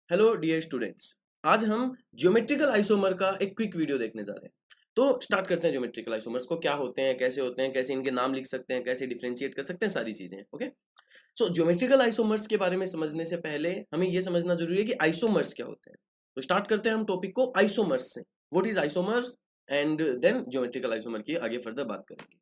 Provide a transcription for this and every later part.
Hello dear students. आज हम geometrical isomer का एक क्विक वीडियो देखने जा रहे हैं। तो स्टार्ट करते हैं। ज्योमेट्रिकल आइसोमर्स को क्या होते हैं, कैसे इनके नाम लिख सकते हैं, कैसे डिफरेंशिएट कर सकते हैं, सारी चीजें। ओके, सो ज्योमेट्रिकल आइसोमर्स के बारे में समझने से पहले हमें यह समझना जरूरी है कि आइसोमर्स क्या होते हैं। तो स्टार्ट करते हैं हम टॉपिक को आइसोमर्स से। What is isomers and then geometrical isomer की आगे फर्दर बात करेंगे।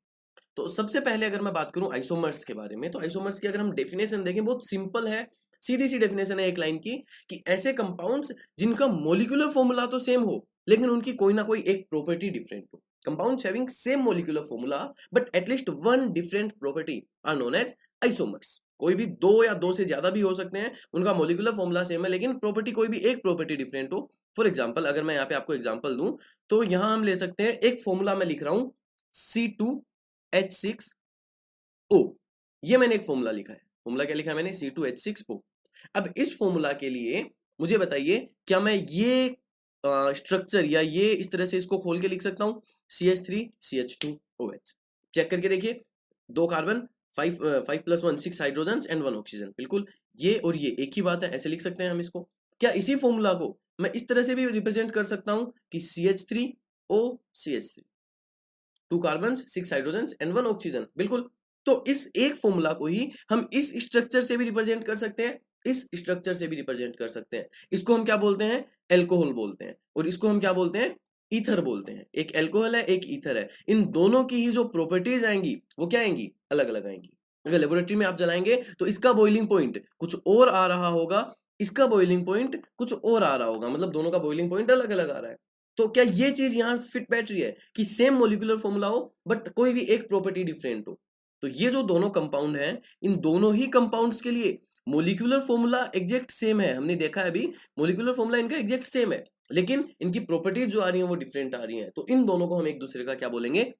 तो सबसे पहले अगर मैं बात करूं आइसोमर्स के बारे में, तो आइसोमर्स की अगर हम डेफिनेशन देखें, बहुत सिंपल है, सीधी सी डेफिनेशन है एक लाइन की, कि ऐसे कंपाउंड्स जिनका मोलिकुलर फॉर्मूला तो सेम हो लेकिन उनकी कोई ना कोई एक प्रॉपर्टी डिफरेंट हो। Compounds having same molecular formula but at least one different property are known as isomers. कोई भी दो या दो से ज्यादा भी हो सकते हैं, उनका मोलिकुलर फॉर्मूला सेम है लेकिन प्रॉपर्टी कोई भी एक प्रॉपर्टी डिफरेंट हो। फॉर एग्जाम्पल, अगर मैं यहाँ पे आपको एग्जाम्पल दूं, तो यहां हम ले सकते हैं एक फॉर्मूला मैं लिख रहा हूं C2H6O। ये मैंने एक फॉर्मूला लिखा है। फॉर्मूला क्या लिखा है मैंने? C2H6O। अब इस फॉर्मूला के लिए मुझे बताइए, क्या मैं ये स्ट्रक्चर या ये इस तरह से इसको खोल के लिख सकता हूं? CH3CH2OH। चेक करके देखिए, दो कार्बन, 5+1 6 हाइड्रोजन एंड 1 ऑक्सीजन। बिल्कुल ये और ये एक ही बात है, ऐसे लिख सकते हैं हम इसको। क्या इसी फॉर्मूला को मैं इस तरह से भी रिप्रेजेंट कर सकता हूं कि CH3OCH3, 2 carbon, 6 hydrogen and 1 oxygen? बिल्कुल। तो इस एक फॉर्मूला को ही हम इस स्ट्रक्चर से भी रिप्रेजेंट कर सकते हैं, इस स्ट्रक्चर से भी रिप्रेजेंट कर सकते हैं। इसको हम क्या बोलते हैं? एल्कोहल बोलते हैं। और इसको हम क्या बोलते हैं? ईथर बोलते हैं। एक एल्कोहल है, एक ईथर है। इन दोनों की ही जो प्रॉपर्टीज आएंगी वो क्या आएंगी? अलग अलग आएंगी। अगर लेबोरेटरी में आप जलाएंगे तो इसका बॉइलिंग पॉइंट कुछ और आ रहा होगा, इसका बॉइलिंग पॉइंट कुछ और आ रहा होगा, मतलब दोनों का बॉइलिंग पॉइंट अलग अलग आ रहा है। तो क्या ये चीज यहां फिट बैठ रही है कि सेम मोलिकुलर फॉर्मूला हो बट कोई भी एक प्रॉपर्टी डिफरेंट हो? तो ये जो दोनों कंपाउंड हैं, इन दोनों ही कंपाउंड्स के लिए मोलिकुलर फॉर्मूला एग्जैक्ट सेम है। हमने देखा है अभी, मोलिकुलर फॉर्मूला इनका एग्जैक्ट सेम है लेकिन इनकी प्रॉपर्टीज जो आ रही हैं वो डिफरेंट आ रही हैं। तो इन दोनों को हम एक दूसरे का क्या बोलेंगे?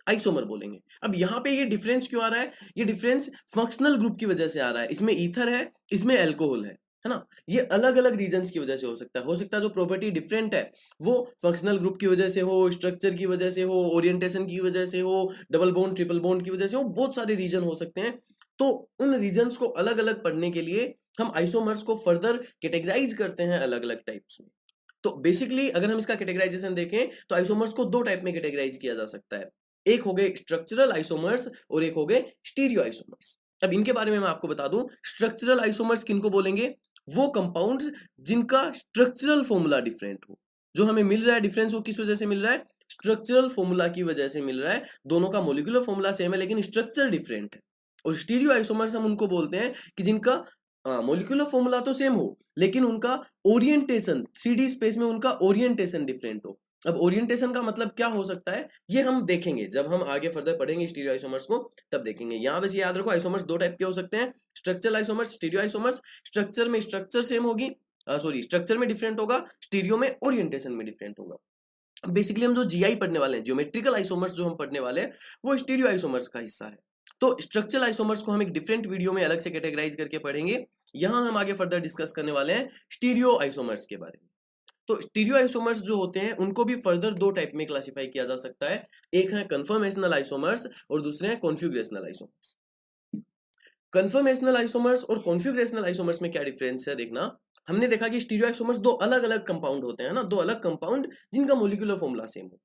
आइसोमर बोलेंगे। अब यहाँ पे ये डिफरेंस क्यों आ रहा है? ये डिफरेंस फंक्शनल ग्रुप की वजह से आ रहा है। इसमें ईथर है, इसमें एल्कोहल है ना। ये अलग अलग रीजंस की वजह से हो सकता है जो प्रॉपर्टी डिफरेंट है वो फंक्शनल ग्रुप की वजह से हो, स्ट्रक्चर की वजह से हो, ओरिएंटेशन की वजह से हो, डबल बॉन्ड ट्रिपल बॉन्ड की वजह से हो, बहुत सारे रीजन हो सकते हैं। तो उन रीजन्स को अलग अलग पढ़ने के लिए हम आइसोमर्स को फर्दर कैटेगराइज करते हैं अलग अलग टाइप्स में। तो बेसिकली अगर हम इसका कैटेगराइजेशन देखें तो आइसोमर्स को दो टाइप में कैटेगराइज किया जा सकता है। एक हो गए स्ट्रक्चरल आइसोमर्स और एक हो गए स्टीरियो आइसोमर्स। अब इनके बारे में मैं आपको बता दूं, स्ट्रक्चरल आइसोमर्स किनको बोलेंगे? वो कंपाउंड्स जिनका स्ट्रक्चरल फॉर्मूला डिफरेंट हो। जो हमें मिल रहा है डिफरेंस वो किस वजह से मिल रहा है? स्ट्रक्चरल फॉर्मूला की वजह से मिल रहा है। दोनों का मोलिकुलर फॉर्मूला सेम है लेकिन स्ट्रक्चर डिफरेंट है। और स्टीरियो आइसोमर्स हम उनको बोलते हैं कि जिनका मोलिकुलर फॉर्मूला तो सेम हो लेकिन उनका ओरिएंटेशन, 3D स्पेस में उनका ओरिएंटेशन डिफरेंट हो। अब ओरिएंटेशन का मतलब क्या हो सकता है ये हम देखेंगे जब हम आगे फर्दर पढ़ेंगे स्टीरियो आइसोमर्स को, तब देखेंगे। यहां बस याद रखो, आइसोमर्स दो टाइप के हो सकते हैं, structural isomers, stereo isomers. Structure में स्ट्रक्चर सेम होगी, सॉरी स्ट्रक्चर में डिफरेंट होगा, स्टीरियो में ओरिएंटेशन में डिफरेंट होगा। बेसिकली हम जो जीआई पढ़ने वाले हैं, ज्योमेट्रिकल आइसोमर्स जो हम पढ़ने वाले हैं, वो स्टीरियो आइसोमर्स का हिस्सा है। तो स्ट्रक्चरल आइसोमर्स को हम एक डिफरेंट वीडियो में अलग से कैटेगराइज करके पढ़ेंगे। यहां हम आगे फर्दर डिस्कस करने वाले हैं स्टीरियो आइसोमर्स के बारे में। तो स्टीरियो आइसोमर्स जो होते हैं उनको भी फर्दर दो टाइप में क्लासिफाई किया जा सकता है। एक है कन्फर्मेशनल आइसोमर्स और दूसरे हैं कॉन्फ़िगरेशनल आइसोमर्स। कन्फर्मेशनल आइसोमर्स और कॉन्फ़िगरेशनल आइसोमर्स में क्या डिफरेंस है देखना। हमने देखा कि स्टीरियो आइसोमर्स दो अलग अलग कंपाउंड होते हैं ना, दो अलग कंपाउंड जिनका मोलिकुलर फॉर्मूला सेम हो।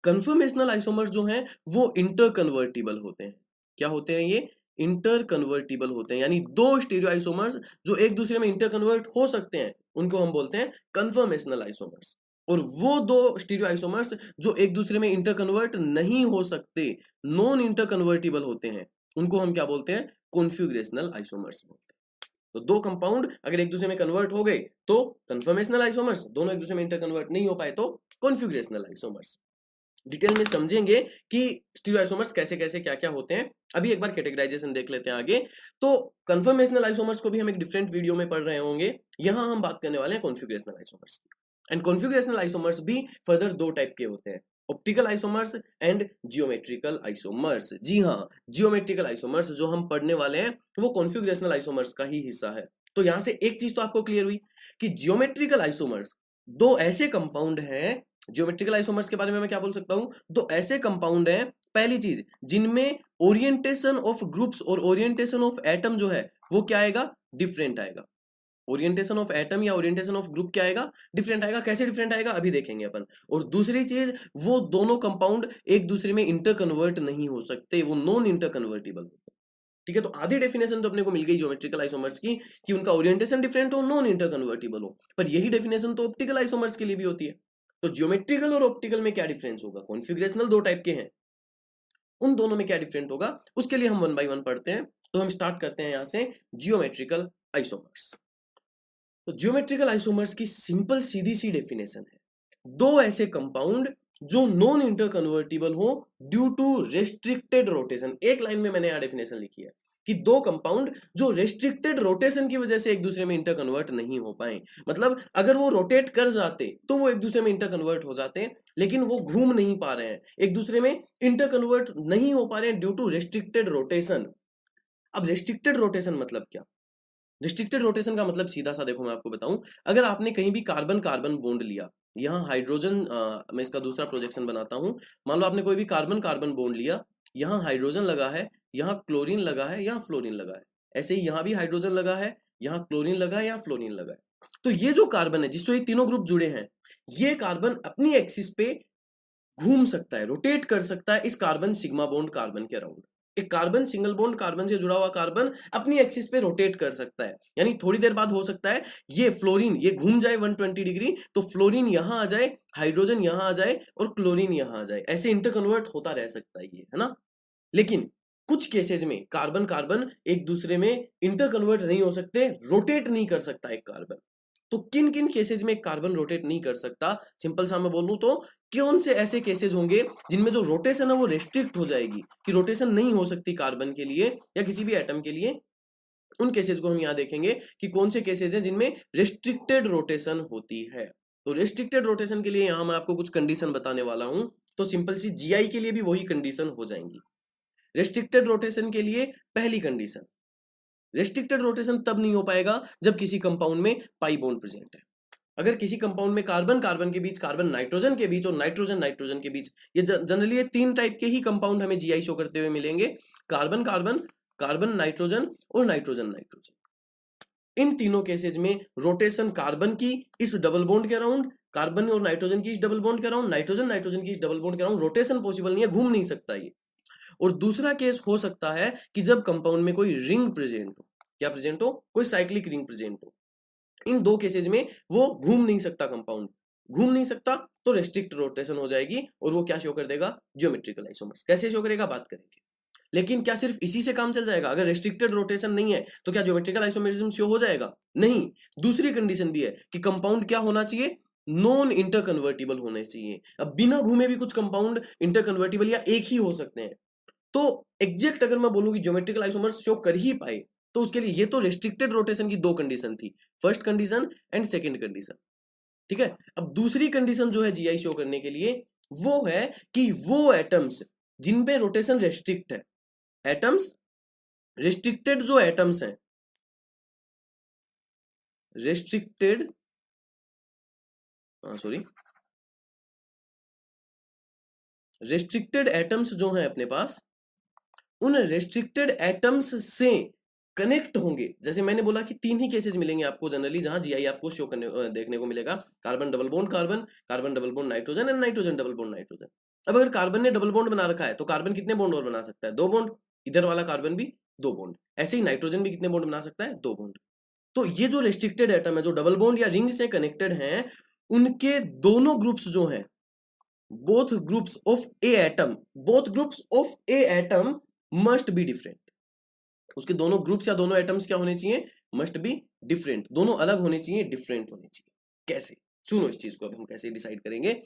कन्फर्मेशनल आइसोमर्स जो हैं वो इंटर कन्वर्टिबल होते हैं। क्या होते हैं ये? इंटर कन्वर्टिबल होते हैं, यानी दो स्टीरियो आइसोमर्स जो एक दूसरे में इंटर कन्वर्ट हो सकते हैं उनको हम बोलते हैं कन्फर्मेशनल आइसोमर्स। और वो दो स्टीरियो आइसोमर्स जो एक दूसरे में इंटर कन्वर्ट नहीं हो सकते, नॉन इंटर कन्वर्टिबल होते हैं, उनको हम क्या बोलते हैं? कॉन्फिगरेशनल आइसोमर्स बोलते हैं। तो दो कंपाउंड अगर एक दूसरे में कन्वर्ट हो गए तो कन्फर्मेशनल आइसोमर्स, दोनों एक दूसरे में इंटर कन्वर्ट नहीं हो पाए तो कॉन्फिगरेशनल आइसोमर्स। डिटेल में समझेंगे कि स्टीरियोआइसोमर्स कैसे कैसे क्या क्या होते हैं। अभी एक बार कैटेगराइजेशन देख लेते हैं आगे। तो कन्फर्मेशनल आइसोमर्स को भी हम एक डिफरेंट वीडियो में पढ़ रहे होंगे। यहां हम बात करने वाले हैं कॉन्फिगरेशनल आइसोमर्स की। एंड कॉन्फिगरेशनल आइसोमर्स भी फर्दर दो टाइप के होते हैं, optical isomers and geometrical isomers. जी हाँ, जियोमेट्रिकल आइसोमर्स जो हम पढ़ने वाले हैं वो कॉन्फिगरेशनल आइसोमर्स का ही हिस्सा है। तो यहां से एक चीज तो आपको क्लियर हुई कि जियोमेट्रिकल आइसोमर्स दो ऐसे कंपाउंड हैं। ज्योमेट्रिकल आइसोमर्स के बारे में मैं क्या बोल सकता हूं? दो ऐसे कंपाउंड हैं, पहली चीज, जिनमें ओरिएंटेशन ऑफ ग्रुप्स और ओरिएंटेशन ऑफ एटम जो है वो क्या आएगा? डिफरेंट आएगा। ओरिएंटेशन ऑफ एटम या ओरिएंटेशन ऑफ ग्रुप क्या आएगा, डिफरेंट आएगा। कैसे डिफरेंट आएगा अभी देखेंगे अपन। और दूसरी चीज, वो दोनों कंपाउंड एक दूसरे में इंटर कन्वर्ट नहीं हो सकते, वो नॉन इंटर कन्वर्टिबल होते हैं। ठीक है, तो आधी डेफिनेशन तो अपने को मिल गई ज्योमेट्रिकल आइसोमर्स की, कि उनका ओरिएंटेशन डिफरेंट हो, नॉन इंटर कन्वर्टिबल हो। पर यही डेफिनेशन तो ऑप्टिकल आइसोमर्स के लिए भी होती है। तो ज्योमेट्रिकल और ऑप्टिकल में क्या डिफरेंस होगा, कॉन्फिगरेशनल दो टाइप के हैं, उन दोनों में क्या डिफरेंट होगा, उसके लिए हम वन बाय वन पढ़ते हैं। तो हम स्टार्ट करते हैं यहां से जियोमेट्रिकल आइसोमर्स। तो जियोमेट्रिकल आइसोमर्स की सिंपल सीधी सी डेफिनेशन है, दो ऐसे कंपाउंड जो नॉन इंटर कन्वर्टिबल हो ड्यू टू रेस्ट्रिक्टेड रोटेशन। एक लाइन में मैंने यहां डेफिनेशन लिखी है कि दो कंपाउंड जो रेस्ट्रिक्टेड रोटेशन की वजह से एक दूसरे में इंटर कन्वर्ट नहीं हो पाए। मतलब अगर वो रोटेट कर जाते तो वो एक दूसरे में इंटर कन्वर्ट हो जाते, लेकिन वो घूम नहीं पा रहे हैं, एक दूसरे में इंटर कन्वर्ट नहीं हो पा रहे हैं ड्यू टू रेस्ट्रिक्टेड रोटेशन। अब रेस्ट्रिक्टेड रोटेशन मतलब क्या, रिस्ट्रिक्टेड रोटेशन का मतलब सीधा सा देखो मैं आपको बताऊं, अगर आपने कहीं भी कार्बन कार्बन बॉन्ड लिया, यहाँ हाइड्रोजन, मैं इसका दूसरा प्रोजेक्शन बनाता हूं। मान लो आपने कोई भी कार्बन कार्बन बॉन्ड लिया, यहाँ हाइड्रोजन लगा है, यहाँ क्लोरीन लगा है, यहाँ फ्लोरीन लगा है। ऐसे ही यहाँ भी हाइड्रोजन लगा है, यहाँ क्लोरीन लगा है, यहाँ फ्लोरीन लगा है। तो ये जो कार्बन है जिससे ये तीनों ग्रुप जुड़े हैं, ये कार्बन अपनी एक्सिस पे घूम सकता है, रोटेट कर सकता है इस कार्बन सिग्मा बॉन्ड कार्बन के अराउंड। एक कार्बन सिंगल बॉन्ड कार्बन से जुड़ा हुआ कार्बन अपनी एक्सिस पे रोटेट कर सकता है, यानी थोड़ी देर बाद हो सकता है ये फ्लोरीन ये घूम जाए 120 डिग्री, तो फ्लोरीन यहां आ जाए, हाइड्रोजन यहां आ जाए और क्लोरीन यहां आ जाए, ऐसे इंटरकन्वर्ट होता रह सकता है ये, है ना। लेकिन कुछ केसेज में कार्बन कार्बन एक दूसरे में इंटरकन्वर्ट नहीं हो सकते, रोटेट नहीं कर सकता एक कार्बन। तो किन किन केसेज में कार्बन रोटेट नहीं कर सकता, सिंपल सा मैं बोलूं तो कौन से ऐसे केसेज होंगे जिनमें जो रोटेशन है वो रेस्ट्रिक्ट हो जाएगी, कि रोटेशन नहीं हो सकती कार्बन के लिए या किसी भी एटम के लिए। उन केसेज को हम यहां देखेंगे कि कौन से केसेज हैं जिनमें रेस्ट्रिक्टेड रोटेशन होती है। तो रेस्ट्रिक्टेड रोटेशन के लिए यहां मैं आपको कुछ कंडीशन बताने वाला हूं, तो सिंपल सी जीआई के लिए भी वही कंडीशन हो जाएंगी। रेस्ट्रिक्टेड रोटेशन के लिए पहली कंडीशन, रेस्ट्रिक्टेड रोटेशन तब नहीं हो पाएगा जब किसी कंपाउंड में पाई बॉन्ड प्रेजेंट है। अगर किसी कंपाउंड में कार्बन कार्बन के बीच, कार्बन नाइट्रोजन के बीच और नाइट्रोजन नाइट्रोजन के बीच, ये जनरली ये तीन टाइप के ही कंपाउंड हमें जीआई शो करते हुए मिलेंगे, कार्बन कार्बन, कार्बन नाइट्रोजन और नाइट्रोजन नाइट्रोजन। इन तीनों केसेज में रोटेशन कार्बन की इस डबल बॉन्ड के अराउंड, कार्बन और नाइट्रोजन की इस डबल बॉन्ड के अराउंड, नाइट्रोजन नाइट्रोजन की इस डबल बॉन्ड के अराउंड रोटेशन पॉसिबल नहीं है, घूम नहीं सकता ये। और दूसरा केस हो सकता है कि जब कंपाउंड में कोई रिंग प्रेजेंट हो, क्या प्रेजेंट हो, कोई साइक्लिक रिंग प्रेजेंट हो। इन दो केसेज में वो घूम नहीं सकता, कंपाउंड घूम नहीं सकता, तो रेस्ट्रिक्ट रोटेशन हो जाएगी और वो क्या शो कर देगा, ज्योमेट्रिकल आइसोमर्स। कैसे शो करेगा बात करेंगे। लेकिन क्या सिर्फ इसी से काम चल जाएगा, अगर रेस्ट्रिक्टेड रोटेशन नहीं है तो क्या ज्योमेट्रिकल आइसोमेरिज्म शो हो जाएगा, नहीं। दूसरी कंडीशन भी है कि कंपाउंड क्या होना चाहिए, नॉन इंटर कन्वर्टिबल होने चाहिए। अब बिना घूमे भी कुछ कंपाउंड इंटर कन्वर्टिबल या एक ही हो सकते हैं। तो एग्जैक्ट अगर मैं बोलूं कि ज्योमेट्रिकल आइसोमर्स शो कर ही पाए, तो उसके लिए ये तो रेस्ट्रिक्टेड रोटेशन की दो कंडीशन थी, first condition and second condition. ठीक है, अब दूसरी कंडीशन जो है जीआई शो करने के लिए, वो है कि वो एटम्स जिन पे रोटेशन रेस्ट्रिक्ट है, एटम्स रेस्ट्रिक्टेड जो एटम्स हैं, रेस्ट्रिक्टेड सॉरी रेस्ट्रिक्टेड एटम्स जो हैं अपने पास, उन रेस्ट्रिक्टेड एटम्स से कनेक्ट होंगे। जैसे मैंने बोला कि तीन ही केसेस मिलेंगे आपको जनरली जहां जीआई आपको शो करने देखने को मिलेगा, carbon double bond carbon, carbon double bond nitrogen and nitrogen double bond nitrogen. अब अगर कार्बन ने डबल बॉन्ड बना रखा है तो कार्बन कितने बॉन्ड और बना सकता है, दो बॉन्ड। इधर वाला कार्बन भी दो बॉन्ड, ऐसे ही नाइट्रोजन भी कितने बॉन्ड बना सकता है, दो बॉन्ड। तो ये जो रेस्ट्रिक्टेड एटम है जो डबल बॉन्ड या रिंग से कनेक्टेड हैं, उनके दोनों ग्रुप्स जो हैं, both groups of a atom, both groups of a atom must be different। उसके दोनों ग्रुप्स या दोनों एटम्स क्या होने चाहिए, मस्ट बी डिफरेंट, दोनों अलग होने चाहिए, डिफरेंट होने चाहिए। कैसे, सुनो इस चीज को अब हम कैसे डिसाइड करेंगे।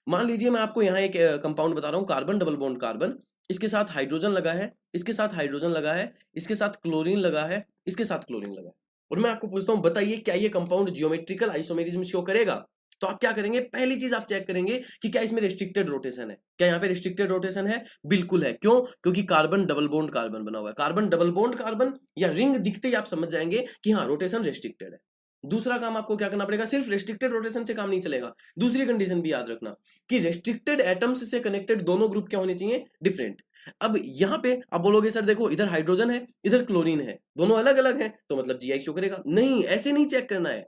मान लीजिए मैं आपको यहाँ एक कंपाउंड बता रहा हूँ, कार्बन डबल बॉन्ड कार्बन, इसके साथ हाइड्रोजन लगा है, इसके साथ हाइड्रोजन लगा है, इसके साथ क्लोरीन लगा है, इसके साथ क्लोरीन लगा है। और मैं आपको पूछता हूँ बताइए क्या ये कंपाउंड जियोमेट्रिकल आइसोमेरिज्म शो करेगा। तो आप क्या करेंगे, पहली चीज आप चेक करेंगे कि क्या इसमें रेस्ट्रिक्टेड रोटेशन है। क्या यहाँ पे रेस्ट्रिक्टेड रोटेशन है, बिल्कुल है। क्यों, क्योंकि कार्बन डबल बॉन्ड कार्बन बना हुआ है। कार्बन डबल बॉन्ड कार्बन या रिंग दिखते ही आप समझ जाएंगे कि हाँ रोटेशन रेस्ट्रिक्टेड है। दूसरा काम आपको क्या करना पड़ेगा, सिर्फ रेस्ट्रिक्टेड रोटेशन से काम नहीं चलेगा, दूसरी कंडीशन भी याद रखना कि रेस्ट्रिक्टेड एटम्स से कनेक्टेड दोनों ग्रुप क्या होने चाहिए, डिफरेंट। अब यहाँ पे आप बोलोगे सर देखो इधर हाइड्रोजन है, इधर क्लोरीन है, दोनों अलग अलग हैं, तो मतलब जीआई शो करेगा? नहीं, ऐसे नहीं चेक करना है।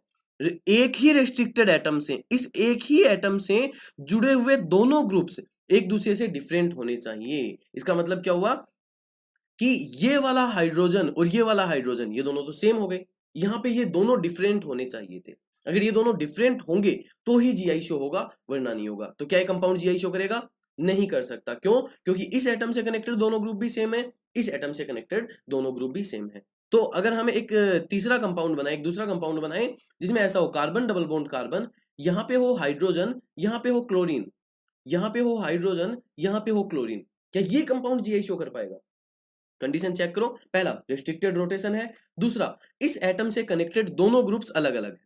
एक ही रेस्ट्रिक्टेड एटम से, इस एक ही एटम से जुड़े हुए दोनों ग्रुप्स एक दूसरे से डिफरेंट होने चाहिए। इसका मतलब क्या हुआ कि ये वाला हाइड्रोजन और ये वाला हाइड्रोजन, ये दोनों तो सेम हो गए, यहाँ पे ये दोनों डिफरेंट होने चाहिए थे। अगर ये दोनों डिफरेंट होंगे तो ही जीआई शो होगा, वरना नहीं होगा। तो क्या ये कंपाउंड जीआई शो करेगा? नहीं कर सकता। क्यों? क्योंकि इस एटम से कनेक्टेड दोनों ग्रुप भी सेम है, इस एटम से कनेक्टेड दोनों ग्रुप भी सेम है। तो अगर हमें एक तीसरा कंपाउंड बनाए, एक दूसरा कंपाउंड बनाए जिसमें ऐसा हो कार्बन डबल बॉन्ड कार्बन, यहाँ पे हो हाइड्रोजन, यहाँ पे हो क्लोरीन, यहाँ पे हो हाइड्रोजन, यहाँ पे हो क्लोरीन, क्या ये कंपाउंड जीआई शो कर पाएगा? कंडीशन चेक करो। पहला रिस्ट्रिक्टेड रोटेशन है, दूसरा इस एटम से कनेक्टेड दोनों ग्रुप्स अलग अलग है,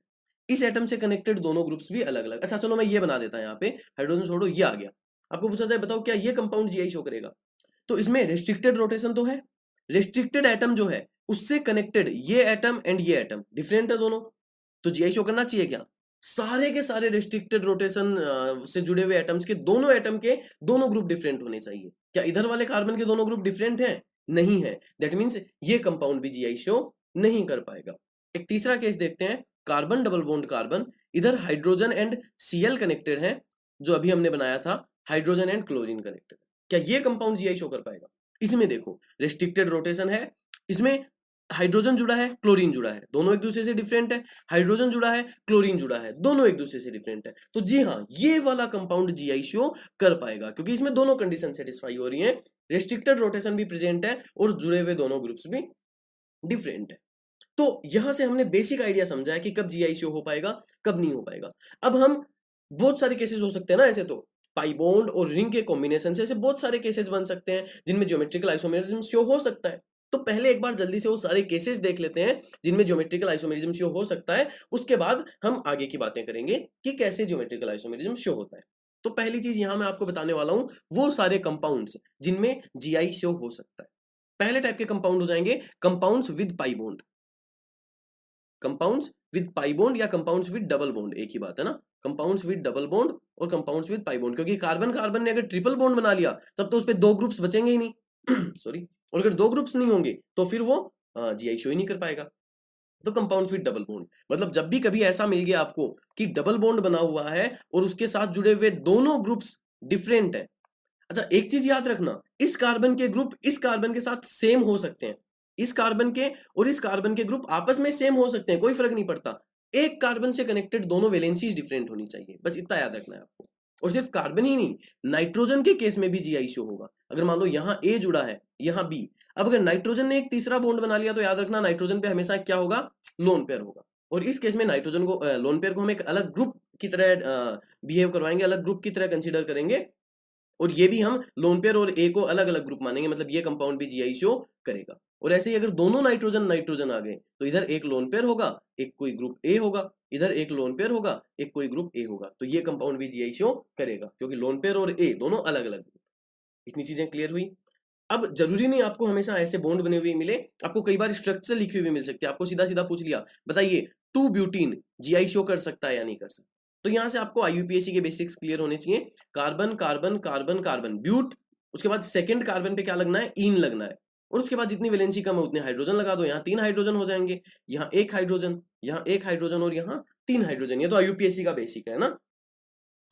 इस एटम से कनेक्टेड दोनों ग्रुप्स भी अलग अलग। अच्छा चलो मैं ये बना देता यहाँ पे, हाइड्रोजन छोड़ो, ये आ गया। आपको पूछा जाए बताओ क्या ये कंपाउंड जीआई शो करेगा? तो इसमें रिस्ट्रिक्टेड रोटेशन तो है, रिस्ट्रिक्टेड एटम जो है उससे कनेक्टेड ये एटम एंड ये एटम डिफरेंट है दोनों, तो जीआई शो करना चाहिए क्या? सारे के सारे रिस्ट्रिक्टेड रोटेशन से जुड़े हुए एटम्स के दोनों एटम के दोनों ग्रुप डिफरेंट होने चाहिए। क्या इधर वाले कार्बन के दोनों ग्रुप डिफरेंट हैं? नहीं है। दैट मीन्स ये कंपाउंड भी जीआई शो नहीं कर पाएगा। एक तीसरा केस देखते हैं, कार्बन डबल बॉन्ड कार्बन, इधर हाइड्रोजन एंड सीएल कनेक्टेड है, जो अभी हमने बनाया था हाइड्रोजन एंड क्लोरीन कनेक्टेड। क्या ये कंपाउंड जीआई शो कर पाएगा? इसमें देखो रिस्ट्रिक्टेड रोटेशन है, इसमें हाइड्रोजन जुड़ा है, क्लोरीन जुड़ा है, दोनों एक दूसरे से डिफरेंट है, हाइड्रोजन जुड़ा है, क्लोरीन जुड़ा है, दोनों एक दूसरे से डिफरेंट है। तो जी हाँ, ये वाला कंपाउंड जीआई शो कर पाएगा, क्योंकि इसमें दोनों कंडीशन सेटिस्फाई हो रही हैं, रिस्ट्रिक्टेड रोटेशन भी प्रेजेंट है और जुड़े हुए दोनों ग्रुप्स भी डिफरेंट है। तो यहां से हमने बेसिक आइडिया समझा है कि कब जीआई शो हो पाएगा, कब नहीं हो पाएगा। अब हम बहुत सारे केसेस हो सकते हैं ना, ऐसे तो पाई बॉन्ड और रिंग के कॉम्बिनेशन से ऐसे बहुत सारे केसेस बन सकते हैं जिनमें ज्योमेट्रिकल आइसोमेरिज्म शो हो सकता है। तो पहले एक बार जल्दी से वो सारे केसेस देख लेते हैं जिनमें ज्योमेट्रिकल आइसोमेरिज्म शो हो सकता है, उसके बाद हम आगे की बातें करेंगे कि कैसे ज्योमेट्रिकल आइसोमेरिज्म शो होता है। तो पहली चीज यहां मैं आपको बताने वाला हूं वो सारे कंपाउंड्स जिनमें जीआई शो हो सकता है। पहले टाइप के कंपाउंड हो जाएंगे compounds with pi bond, compounds with pi bond या कंपाउंड्स विद डबल बॉन्ड, एक ही बात है ना, कंपाउंड्स विद डबल बॉन्ड और कंपाउंड्स विद पाई बॉन्ड। क्योंकि कार्बन कार्बन ने अगर ट्रिपल बॉन्ड बना लिया तब तो उस पे दो ग्रुप्स बचेंगे ही नहीं सॉरी, और अगर दो ग्रुप्स नहीं होंगे तो फिर वो जीआई शो ही नहीं कर पाएगा। तो कंपाउंड्स विद डबल बॉन्ड मतलब जब भी कभी ऐसा मिल गया आपको कि डबल बॉन्ड बना हुआ है और उसके साथ जुड़े हुए दोनों ग्रुप्स डिफरेंट है। अच्छा एक चीज याद रखना, इस कार्बन के ग्रुप इस कार्बन के साथ सेम हो सकते हैं, इस कार्बन के और इस कार्बन के ग्रुप आपस में सेम हो सकते हैं, कोई फर्क नहीं पड़ता। एक कार्बन से कनेक्टेड दोनों वैलेंसीज डिफरेंट होनी चाहिए, बस इतना याद रखना है आपको। और सिर्फ कार्बन ही नहीं, नाइट्रोजन के केस में भी जीआई शो होगा। अगर मान लो यहाँ ए जुड़ा है, यहाँ बी, अब अगर नाइट्रोजन ने एक तीसरा बॉन्ड बना लिया तो याद रखना नाइट्रोजन पे हमेशा क्या होगा, लोन पेयर होगा। और इस केस में नाइट्रोजन को लोन पेयर को हम एक अलग ग्रुप की तरह बिहेव करवाएंगे, अलग ग्रुप की तरह कंसिडर करेंगे, और ये भी हम लोन पेयर और ए को अलग अलग ग्रुप मानेंगे, मतलब ये कंपाउंड भी जीआई शो करेगा। और ऐसे ही अगर दोनों नाइट्रोजन नाइट्रोजन आ गए तो इधर एक लोन पेयर होगा, एक कोई ग्रुप ए होगा, इधर एक लोन पेयर होगा, एक कोई ग्रुप ए होगा, तो ये कंपाउंड भी जीआई शो करेगा, क्योंकि लोन पेयर और ए दोनों अलग अलग ग्रुप। इतनी चीजें क्लियर हुई। अब जरूरी नहीं आपको हमेशा ऐसे बॉन्ड बने हुए मिले, आपको कई बार स्ट्रक्चर लिखी हुई मिल सकती है। आपको सीधा सीधा पूछ लिया बताइए टू ब्यूटीन जीआई शो कर सकता है या नहीं कर सकता, तो यहां से आपको आईयूपीएसी के बेसिक्स क्लियर होने चाहिए। Carbon carbon carbon carbon but, उसके बाद सेकंड कार्बन पे क्या लगना है, ईन लगना है, और उसके बाद जितनी वैलेंसी कम है उतने हाइड्रोजन लगा दो, यहाँ तीन हाइड्रोजन हो जाएंगे, यहाँ एक हाइड्रोजन, यहाँ एक हाइड्रोजन और यहाँ तीन हाइड्रोजन। ये तो आईयूपीएसी का बेसिक है ना।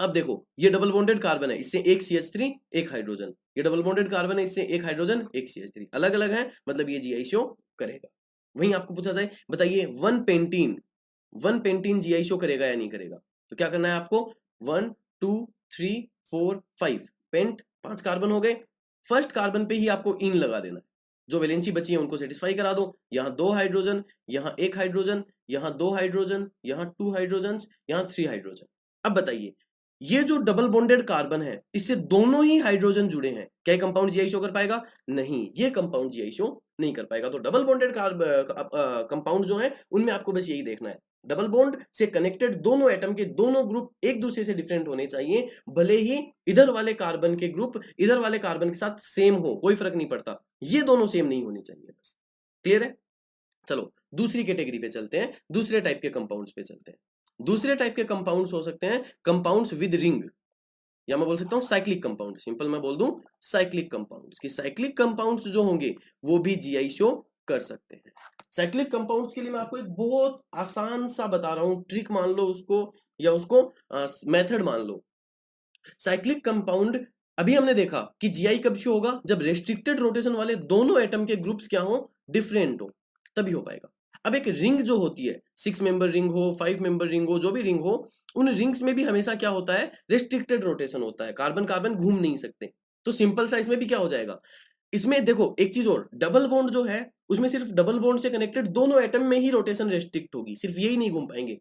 अब देखो ये डबल बॉन्डेड कार्बन है, इससे एक CH3 एक हाइड्रोजन, ये डबल बॉन्डेड कार्बन है, इससे एक हाइड्रोजन एक CH3, अलग अलग है, मतलब ये जीआई शो करेगा। वहीं आपको पूछा जाए बताइए वन पेंटीन जीआई शो करेगा या नहीं करेगा, तो क्या करना है आपको, 1 2 3 4 5 पेंट, 5 कार्बन हो गए, फर्स्ट कार्बन पे ही आपको इन लगा देना है, जो वैलेंसी बची है उनको सेटिस्फाई करा दो। यहाँ दो हाइड्रोजन, यहाँ एक हाइड्रोजन, यहाँ दो हाइड्रोजन, यहाँ टू हाइड्रोजन, यहाँ थ्री हाइड्रोजन। अब बताइए ये जो डबल बॉन्डेड कार्बन है इससे दोनों ही हाइड्रोजन जुड़े हैं, क्या ये कंपाउंड जीआई शो कर पाएगा? नहीं, ये कंपाउंड जीआई शो नहीं कर पाएगा। तो डबल बॉन्डेड कंपाउंड जो है उनमें आपको बस यही देखना है, डबल बॉन्ड से कनेक्टेड दोनों एटम के दोनों ग्रुप एक दूसरे से डिफरेंट होने चाहिए, भले ही इधर वाले कार्बन के ग्रुप इधर वाले कार्बन के साथ सेम हो, कोई फर्क नहीं पड़ता, ये दोनों सेम नहीं होने चाहिए बस। क्लियर है? चलो दूसरी कैटेगरी पे चलते हैं, दूसरे टाइप के कंपाउंड्स पे चलते हैं। दूसरे टाइप के कंपाउंड्स हो सकते हैं कंपाउंड्स विद रिंग। या मैं बोल सकता हूँ साइक्लिक कंपाउंड, सिंपल मैं बोल दूं साइक्लिक कंपाउंड्स, कि साइक्लिक कंपाउंड्स जो होंगे वो भी जीआई शो कर सकते हैं। साइक्लिक कंपाउंड्स के लिए मैं आपको एक बहुत आसान सा बता रहा हूं, ट्रिक मान लो उसको, या उसको मेथड मान लो। साइक्लिक कंपाउंड अभी हमने देखा कि जीआई कब शो होगा, जब रेस्ट्रिक्टेड रोटेशन वाले दोनों एटम के ग्रुप्स क्या हो, डिफरेंट हो, तभी हो पाएगा। अब एक रिंग जो होती है, 6 मेंबर रिंग हो, 5 मेंबर रिंग हो, जो भी रिंग हो, उन रिंग्स में भी हमेशा क्या होता है, रेस्ट्रिक्टेड रोटेशन होता है, कार्बन कार्बन घूम नहीं सकते। तो सिंपल सा इसमें भी क्या हो जाएगा, इसमें देखो एक चीज और, डबल बॉन्ड जो है उसमें सिर्फ डबल बॉन्ड से कनेक्टेड दोनों एटम में ही रोटेशन रेस्ट्रिक्ट होगी, सिर्फ यही नहीं घूम पाएंगे।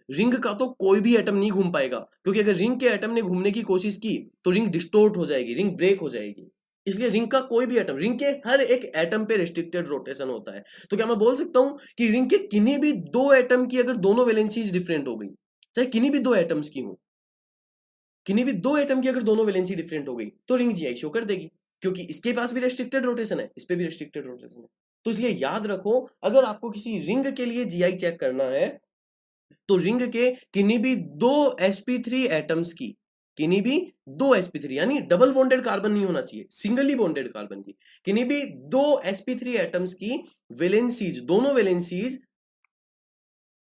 रिंग का तो कोई भी एटम नहीं घूम पाएगा, क्योंकि अगर रिंग के एटम ने घूमने की कोशिश की तो रिंग डिस्टोर्ट हो जाएगी, रिंग ब्रेक हो जाएगी। इसलिए रिंग का कोई भी एटम, रिंग के हर एक एटम पे रेस्ट्रिक्टेड रोटेशन होता है। तो क्या मैं बोल सकता हूं कि रिंग के किन्हीं भी दो एटम की अगर दोनों वैलेंसीज डिफरेंट हो गई, चाहे किन्हीं भी दो एटम्स की हो, किन्हीं भी दो एटम की अगर दोनों वैलेंसी डिफरेंट हो गई, तो रिंग जीआई शो कर देगी, क्योंकि इसके पास भी रेस्ट्रिक्टेड रोटेशन है, इस पे भी रेस्ट्रिक्टेड रोटेशन है। तो इसलिए याद रखो, अगर आपको किसी रिंग के लिए जीआई चेक करना है, तो रिंग के किन्हीं भी दो sp3 एटम्स की, किन्हीं भी दो sp3 यानी डबल बॉन्डेड कार्बन नहीं होना चाहिए, सिंगली बॉन्डेड कार्बन की, किन्हीं भी दो sp3 एटम्स की वैलेंसीज, दोनों वैलेंसीज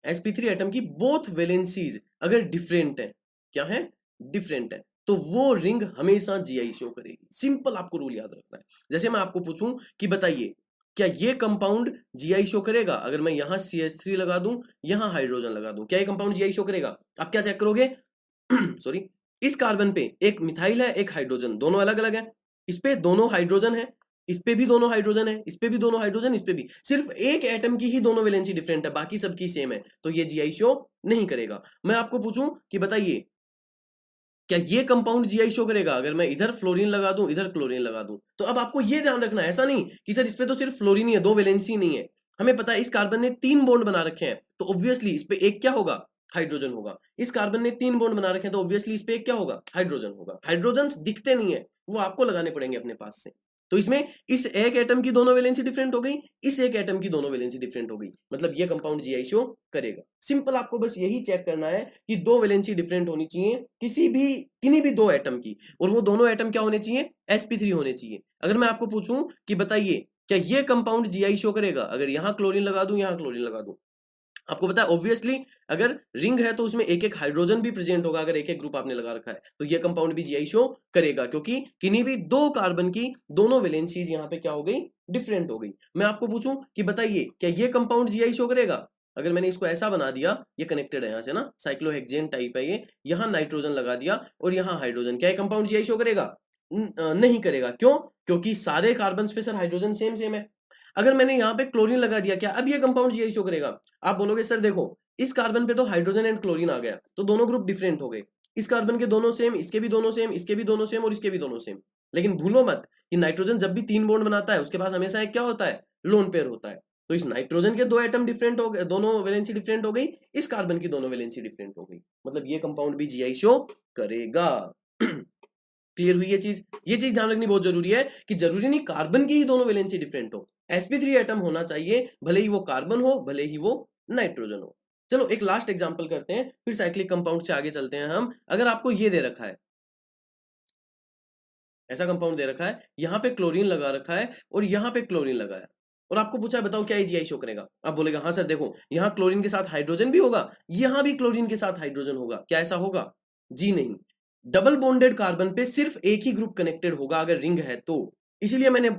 sp3 एटम की बोथ वैलेंसीज अगर डिफरेंट है, क्या है, डिफरेंट है, तो वो रिंग हमेशा जीआई शो करेगी। सिंपल आपको रूल याद रखना है। जैसे मैं आपको पूछूं कि बताइए क्या ये कंपाउंड जीआई शो करेगा, अगर मैं यहां CH3 लगा दूं, यहां हाइड्रोजन लगा दूं, क्या ये कंपाउंड जीआई शो करेगा? आप क्या चेक करोगे सॉरी, इस कार्बन पे एक मिथाइल है, एक हाइड्रोजन, दोनों अलग अलग है, इस पे दोनों हाइड्रोजन है, इस पे भी दोनों हाइड्रोजन है, इस पे भी दोनों हाइड्रोजन, इस पे भी, सिर्फ एक एटम की ही दोनों वैलेंसी डिफरेंट है, बाकी सबकी सेम है, तो ये जीआई शो नहीं करेगा। मैं आपको पूछूं कि बताइए क्या ये कंपाउंड जीआई शो करेगा, अगर मैं इधर फ्लोरीन लगा दूं, इधर क्लोरीन लगा दूं? तो अब आपको ये ध्यान रखना है, ऐसा नहीं कि सर इस पे तो सिर्फ फ्लोरीन ही है, दो वैलेंसी नहीं है। हमें पता है इस कार्बन ने 3 बॉन्ड बना रखे हैं, तो ऑब्वियसली इस पे एक क्या होगा, हाइड्रोजन होगा। इस कार्बन ने 3 बॉन्ड बना रखे हैं, तो ऑब्वियसली इस पे एक क्या होगा, हाइड्रोजन होगा। हाइड्रोजन दिखते नहीं है, वो आपको लगाने पड़ेंगे अपने पास से। तो इसमें इस एक एटम की दोनों वैलेंसी डिफरेंट हो गई, इस एक एटम की दोनों वैलेंसी डिफरेंट हो गई, मतलब ये कंपाउंड जीआई शो करेगा। सिंपल आपको बस यही चेक करना है कि दो वैलेंसी डिफरेंट होनी चाहिए किसी भी, किन्हीं भी दो एटम की, और वो दोनों एटम क्या होने चाहिए, sp3 होने चाहिए। अगर मैं आपको पूछूं कि बताइए क्या ये कंपाउंड जीआई शो करेगा, अगर यहां क्लोरीन लगा दूं, यहां क्लोरीन लगा दूं, आपको पता है ऑब्वियसली अगर रिंग है तो उसमें एक एक हाइड्रोजन भी प्रेजेंट होगा, अगर एक एक ग्रुप आपने लगा रखा है, तो ये कंपाउंड भी जीआई शो करेगा, क्योंकि किन्हीं भी दो कार्बन की दोनों वैलेंसीज यहां पे क्या हो गई, डिफरेंट हो गई। मैं आपको पूछूं कि बताइए क्या ये कंपाउंड जीआई शो करेगा, अगर मैंने इसको ऐसा बना दिया, ये कनेक्टेड है यहां से ना, साइक्लोहेक्सेन टाइप है ये, यहां नाइट्रोजन लगा दिया और यहां हाइड्रोजन, क्या ये कंपाउंड जीआई शो करेगा? नहीं करेगा। क्यों? क्योंकि सारे कार्बन पे सर हाइड्रोजन सेम सेम है। अगर मैंने यहाँ पे क्लोरीन लगा दिया, क्या अब ये कंपाउंड जीआई शो करेगा? आप बोलोगे सर देखो इस कार्बन पे तो हाइड्रोजन एंड क्लोरीन आ गया, तो दोनों ग्रुप डिफरेंट हो गए, इस कार्बन के दोनों सेम, इसके भी दोनों सेम, इसके भी दोनों सेम और इसके भी दोनों सेम। लेकिन भूलो मत कि नाइट्रोजन जब भी 3 बॉन्ड बनाता है उसके पास हमेशा एक क्या होता है, लोन पेयर होता है। तो इस नाइट्रोजन के दो एटम डिफरेंट हो गए, दोनों वैलेंसी डिफरेंट हो गई, इस कार्बन की दोनों वैलेंसी डिफरेंट हो गई, मतलब ये कंपाउंड भी जीआई शो करेगा। क्लियर हुई ये चीज? ये चीज ध्यान रखनी बहुत जरूरी है कि जरूरी नहीं कार्बन की ही दोनों वैलेंसी डिफरेंट हो, sp3 एटम होना चाहिए, भले ही वो कार्बन हो, भले ही वो नाइट्रोजन हो। चलो एक लास्ट एग्जांपल करते हैं, फिर साइक्लिक कंपाउंड से आगे चलते हैं हम। अगर आपको ये दे रखा है, ऐसा कंपाउंड दे रखा है, यहां पे क्लोरीन लगा रखा है और यहां पे क्लोरीन लगा है, और आपको पूछा है बताओ क्या ये जीआई शो करेगा? आप बोलेगा हाँ सर देखो यहां क्लोरीन के साथ हाइड्रोजन भी होगा, यहां भी क्लोरीन के साथ हाइड्रोजन होगा, क्या ऐसा होगा? जी नहीं। डबल बॉन्डेड कार्बन पे सिर्फ एक ही ग्रुप कनेक्टेड होगा अगर रिंग है तो। इसीलिए मैंने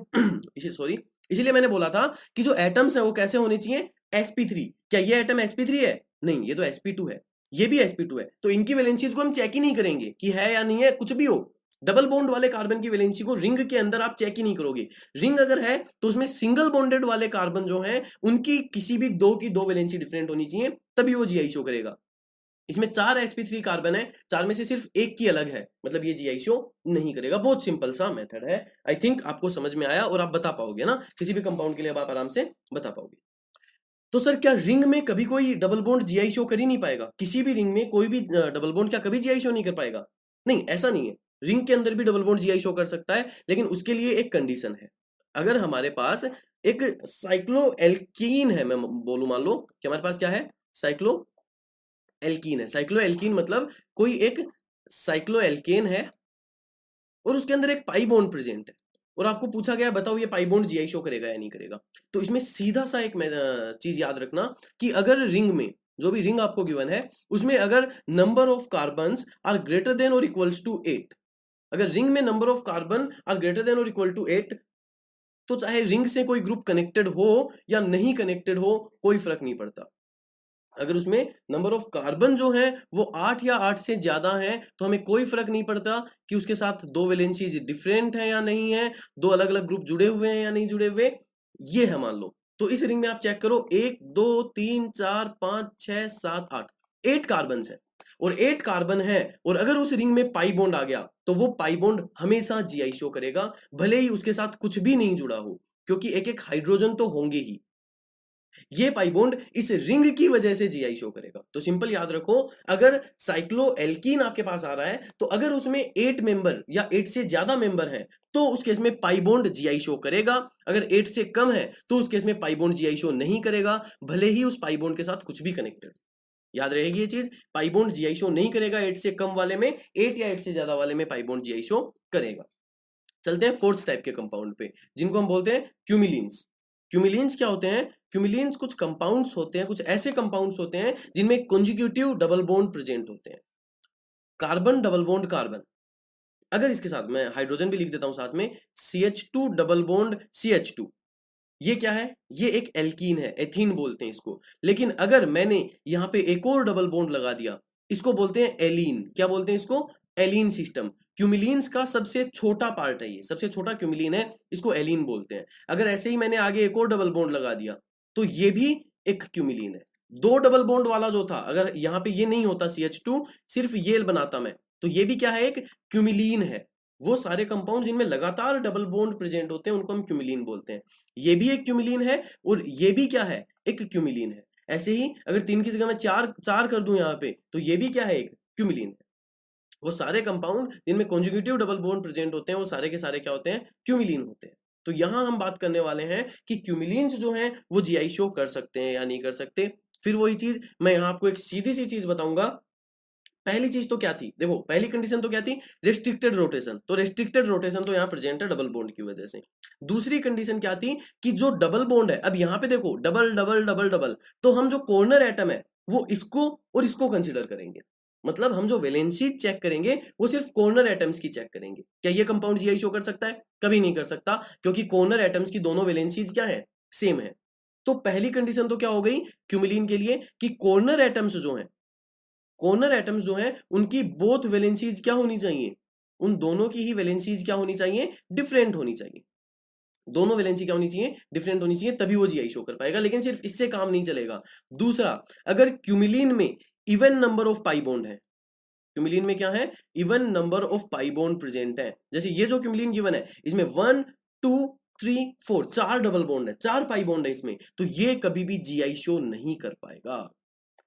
सॉरी, इसीलिए मैंने बोला था कि जो एटम्स है वो कैसे होने चाहिए, sp3। क्या ये एटम sp3 है? नहीं, ये तो sp2 है, ये भी sp2 है, तो इनकी वैलेंसीज को हम चेक ही नहीं करेंगे कि है या नहीं है, कुछ भी हो। डबल बॉन्ड वाले कार्बन की वैलेंसी को रिंग के अंदर आप चेक ही नहीं करोगे। रिंग अगर है तो उसमें सिंगल बॉन्डेड वाले कार्बन जो हैं उनकी किसी भी दो की दो वैलेंसी डिफरेंट होनी चाहिए, तभी वो जीआई शो करेगा। इसमें 4 sp3 कार्बन है, 4 में से सिर्फ एक की अलग है, मतलब ये जीआई शो नहीं करेगा। बहुत सिंपल सा मेथड है। आई थिंक आपको समझ में आया और आप बता पाओगे ना, किसी भी कंपाउंड के लिए अब आप आराम से बता पाओगे। तो सर क्या रिंग में कभी कोई डबल बॉन्ड जीआई शो कर ही नहीं पाएगा? किसी भी रिंग में कोई भी डबल बॉन्ड क्या कभी जीआई शो नहीं कर पाएगा? नहीं, ऐसा नहीं है। रिंग के अंदर भी डबल बॉन्ड जीआई शो कर सकता है, लेकिन उसके लिए एक कंडीशन है। अगर हमारे पास एक साइक्लो एल्कीन है, मैं बोलूं मान लो कि हमारे पास क्या है, साइक्लो एल्कीन है। साइक्लो एल्कीन मतलब कोई एक साइक्लोएल्केन है और उसके अंदर एक पाई बॉन्ड प्रेजेंट है और आपको पूछा गया बताओ ये पाई बॉन्ड जीआई शो करेगा या नहीं करेगा। तो इसमें सीधा सा एक चीज याद रखना कि अगर रिंग में जो भी रिंग आपको गिवन है उसमें अगर number of carbons are greater than और इक्वल्स टू 8, अगर रिंग में number of carbon are greater than और इक्वल टू 8, तो चाहे रिंग से कोई ग्रुप कनेक्टेड हो या नहीं कनेक्टेड हो कोई फर्क नहीं पड़ता। अगर उसमें नंबर ऑफ कार्बन जो है वो 8 या 8 से ज्यादा है तो हमें कोई फर्क नहीं पड़ता कि उसके साथ दो वैलेंसीज डिफरेंट है या नहीं है, दो अलग अलग ग्रुप जुड़े हुए हैं या नहीं जुड़े हुए। ये है मान लो, तो इस रिंग में आप चेक करो 1 2 3 4 5 6 7 8, 8 कार्बन है और 8 कार्बन है और अगर उस रिंग में पाई बॉन्ड आ गया तो वो पाई बॉन्ड हमेशा जीआई शो करेगा भले ही उसके साथ कुछ भी नहीं जुड़ा हो, क्योंकि एक एक हाइड्रोजन तो होंगे ही। ये पाई बॉन्ड इस रिंग की वजह से जीआई शो करेगा। तो सिंपल याद रखो, अगर साइक्लोएल्कीन आपके पास आ रहा है तो अगर उसमें 8 मेंबर या 8 से ज्यादा मेंबर हैं तो उस केस में पाई बॉन्ड जीआई शो करेगा, अगर 8 से कम है तो उस केस में पाई बॉन्ड जीआई शो नहीं करेगा भले ही उस पाई बॉन्ड के साथ कुछ भी कनेक्टेड। याद रहेगी ये चीज, पाई बॉन्ड जीआई शो नहीं करेगा 8 से कम वाले में, 8 या 8 से ज्यादा वाले में पाई बॉन्ड जीआई शो करेगा। चलते हैं फोर्थ टाइप के कंपाउंड पे जिनको हम बोलते हैं क्यूमिलीन्स। क्यूमिलीन्स क्या होते हैं? क्यूमिलीन्स कुछ कंपाउंड्स होते हैं, कुछ ऐसे कंपाउंड्स होते हैं जिनमें कॉन्जिक्यूटिव डबल बॉन्ड प्रेजेंट होते हैं। कार्बन डबल बॉन्ड कार्बन, अगर इसके साथ मैं हाइड्रोजन भी लिख देता हूं साथ में, CH2 डबल बॉन्ड CH2, ये क्या है? ये एक एल्कीन है, एथीन बोलते हैं इसको। लेकिन अगर मैंने यहां पे एक और डबल बॉन्ड लगा दिया, इसको बोलते हैं एलीन। क्या बोलते हैं इसको? एलीन सिस्टम। क्यूमिलीन्स का सबसे छोटा पार्ट है, ये सबसे छोटा क्यूमिलीन है, इसको एलीन बोलते हैं। अगर ऐसे ही मैंने आगे एक और डबल बॉन्ड लगा दिया तो ये भी एक क्यूमिलीन है। दो डबल बॉन्ड वाला जो था, अगर यहां पे ये नहीं होता CH2, सिर्फ ये बनाता मैं, तो ये भी क्या है? एक क्यूमिलीन है। वो सारे कंपाउंड जिनमें लगातार डबल बॉन्ड प्रेजेंट होते हैं उनको हम क्यूमिलीन बोलते हैं। ये भी एक क्यूमिलीन है और ये भी क्या है? एक क्यूमिलीन है। ऐसे ही अगर 3 की जगह मैं चार चार कर दूं यहाँ पे तो ये भी क्या है? एक क्यूमिलीन है। वो सारे कंपाउंड जिनमें कॉन्जुगेटिव डबल बॉन्ड प्रेजेंट होते हैं वो सारे के सारे क्या होते हैं? क्यूमिलीन होते हैं। तो यहां हम बात करने वाले हैं कि क्यूमिलीन्स जो हैं वो जीआई शो कर सकते हैं या नहीं कर सकते। फिर वही चीज मैं यहां आपको एक सीधी सी चीज बताऊंगा। पहली चीज तो क्या थी? देखो पहली कंडीशन तो क्या थी? Restricted rotation. तो रेस्ट्रिक्टेड रोटेशन तो यहाँ प्रेजेंट है डबल बॉन्ड की वजह से। दूसरी कंडीशन क्या थी? कि जो डबल बॉन्ड है, अब यहाँ पे देखो डबल डबल डबल डबल, तो हम जो कॉर्नर एटम है वो इसको और इसको कंसिडर करेंगे। मतलब हम जो वैलेंसी चेक करेंगे वो सिर्फ कॉर्नर एटम्स की चेक करेंगे। क्या ये कंपाउंड जीआई शो कर सकता है? कभी नहीं कर सकता, क्योंकि कॉर्नर एटम्स की दोनों वैलेंसीज क्या है? सेम है। तो पहली कंडीशन तो क्या हो गई क्यूमिलीन के लिए कि कॉर्नर एटम्स जो हैं, कॉर्नर एटम्स जो हैं उनकी बोथ वैलेंसीज क्या होनी चाहिए? उन दोनों की ही वैलेंसीज क्या होनी चाहिए? डिफरेंट होनी चाहिए। दोनों वैलेंसी क्या होनी चाहिए? डिफरेंट होनी चाहिए, तभी वो जीआई शो कर पाएगा। लेकिन सिर्फ इससे काम नहीं चलेगा। दूसरा, अगर क्यूमिलीन में even number of pi bond है, क्यूमिलीन में क्या है? Even number of pi bond present है। जैसे ये जो क्यूमिलीन गिवन है इसमें 1 2 3 4 चार डबल बॉन्ड है, चार पाई बॉन्ड है इसमें, तो ये कभी भी जीआई शो नहीं कर पाएगा।